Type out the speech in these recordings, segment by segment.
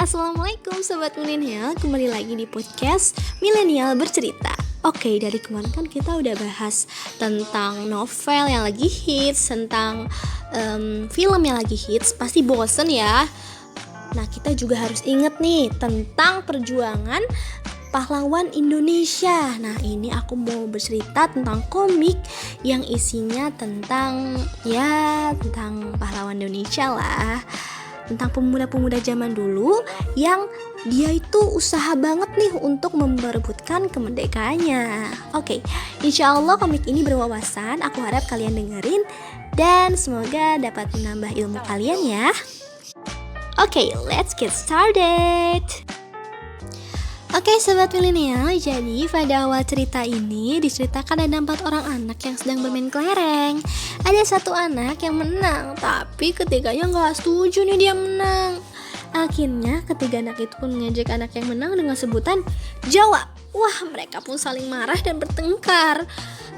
Assalamualaikum Sobat Milenial. Kembali lagi di podcast Milenial Bercerita. Oke, dari kemarin kan kita udah bahas tentang novel yang lagi hits, tentang film yang lagi hits. Pasti bosen ya. Nah, kita juga harus inget nih tentang perjuangan pahlawan Indonesia. Nah, ini aku mau bercerita tentang komik yang isinya tentang pahlawan Indonesia lah. Tentang pemuda-pemuda zaman dulu yang dia itu usaha banget nih untuk memperebutkan kemerdekaannya. Oke, insya Allah komik ini berwawasan. Aku harap kalian dengerin dan semoga dapat menambah ilmu kalian ya. Oke, let's get started. Oke, Sobat Milenial, jadi pada awal cerita ini diceritakan ada 4 orang anak yang sedang bermain kelereng. Ada satu anak yang menang, tapi ketiganya gak setuju nih dia menang. Akhirnya ketiga anak itu pun mengejek anak yang menang dengan sebutan Jawa. Wah, mereka pun saling marah dan bertengkar.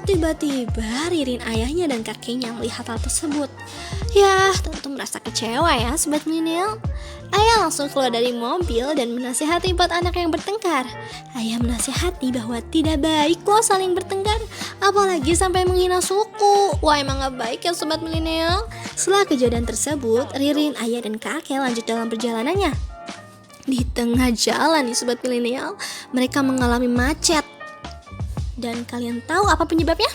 Tiba-tiba Ririn ayahnya dan kakeknya melihat hal tersebut. Ya, tentu merasa kecewa ya Sobat Milenial. Ayah langsung keluar dari mobil dan menasihati 4 anak yang bertengkar. Ayah menasihati bahwa tidak baik loh saling bertengkar, apalagi sampai menghina suku. Wah, emang gak baik ya Sobat Milenial. Setelah kejadian tersebut, Ririn, ayah dan kakek lanjut dalam perjalanannya. Di tengah jalan nih Sobat Milenial, mereka mengalami macet. Dan kalian tahu apa penyebabnya?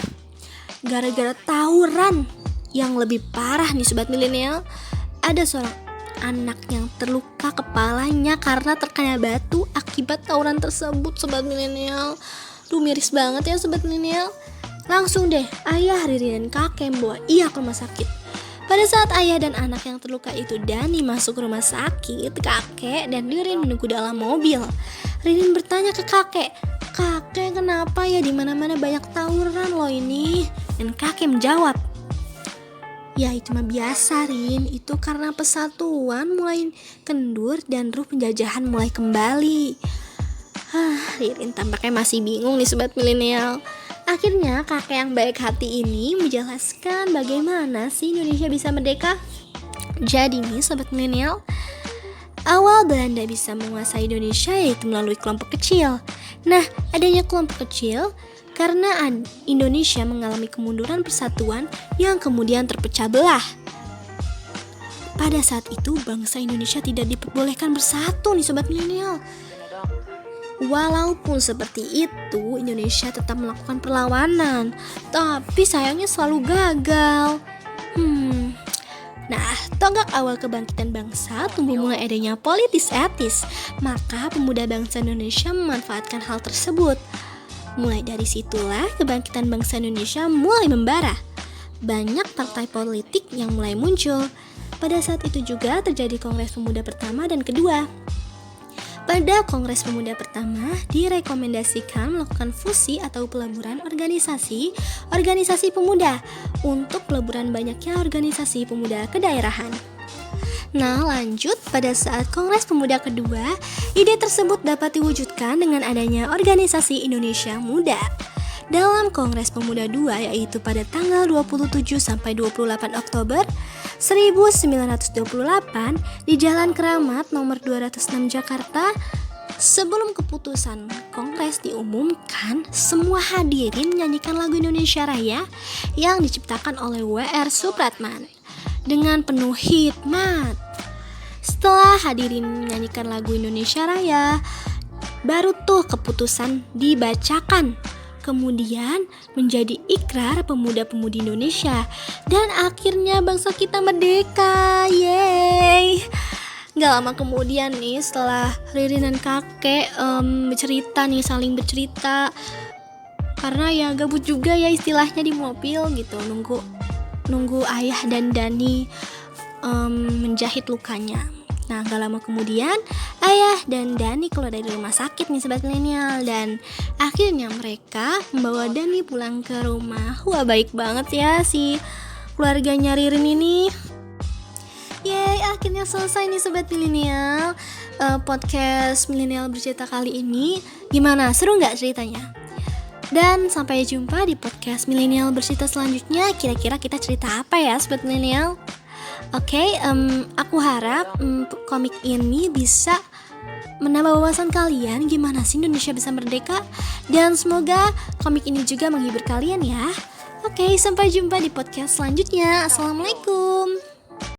Gara-gara tawuran. Yang lebih parah nih Sobat Milenial, ada seorang anak yang terluka kepalanya karena terkena batu akibat tawuran tersebut Sobat Milenial. Duh, miris banget ya Sobat Milenial. Langsung deh ayah, Ririn, dan kakek membawa ia ke rumah sakit. Pada saat ayah dan anak yang terluka itu Dani masuk ke rumah sakit, kakek dan Ririn menunggu dalam mobil. Ririn bertanya ke kakek, "Kakek, kenapa ya di mana-mana banyak tawuran loh ini?" Dan kakek menjawab, "Ya itu mah biasa Rin, itu karena persatuan mulai kendur dan ruh penjajahan mulai kembali." Ririn tampaknya masih bingung nih Sobat Milenial. Akhirnya kakek yang baik hati ini menjelaskan bagaimana sih Indonesia bisa merdeka. Jadi nih Sobat Milenial, awal Belanda bisa menguasai Indonesia yaitu melalui kelompok kecil. Nah, adanya kelompok kecil karena Indonesia mengalami kemunduran persatuan yang kemudian terpecah belah. Pada saat itu bangsa Indonesia tidak diperbolehkan bersatu nih Sobat Milenial. Walaupun seperti itu, Indonesia tetap melakukan perlawanan, tapi sayangnya selalu gagal. Nah, tonggak awal kebangkitan bangsa tumbuh mulai adanya politis etis. Maka pemuda bangsa Indonesia memanfaatkan hal tersebut. Mulai dari situlah kebangkitan bangsa Indonesia mulai membara. Banyak partai politik yang mulai muncul. Pada saat itu juga terjadi Kongres Pemuda pertama dan kedua. Pada Kongres Pemuda pertama direkomendasikan melakukan fusi atau peleburan organisasi pemuda untuk peleburan banyaknya organisasi pemuda kedaerahan. Nah, lanjut pada saat Kongres Pemuda kedua, ide tersebut dapat diwujudkan dengan adanya organisasi Indonesia Muda. Dalam Kongres Pemuda II yaitu pada tanggal 27 sampai 28 Oktober 1928 di Jalan Keramat nomor 206 Jakarta, sebelum keputusan Kongres diumumkan, semua hadirin menyanyikan lagu Indonesia Raya yang diciptakan oleh W.R. Supratman dengan penuh hikmat. Setelah hadirin menyanyikan lagu Indonesia Raya, baru tuh keputusan dibacakan. Kemudian menjadi ikrar pemuda-pemudi Indonesia. Dan akhirnya bangsa kita merdeka. Yeay. Gak lama kemudian nih setelah Ririn dan kakek saling bercerita. Karena ya gabut juga ya istilahnya di mobil gitu, nunggu ayah dan Dani menjahit lukanya. Nah, gak lama kemudian ayah dan Dani keluar dari rumah sakit nih Sobat Milenial. Dan akhirnya mereka membawa Dani pulang ke rumah. Wah, baik banget ya si keluarganya Ririn ini. Yeay, akhirnya selesai nih Sobat Milenial. Podcast Milenial Bercerita kali ini. Gimana, seru gak ceritanya? Dan sampai jumpa di podcast Milenial Bercerita selanjutnya. Kira-kira kita cerita apa ya Sobat Milenial? Oke, aku harap komik ini bisa menambah wawasan kalian gimana sih Indonesia bisa merdeka. Dan semoga komik ini juga menghibur kalian ya. Oke, sampai jumpa di podcast selanjutnya. Assalamualaikum.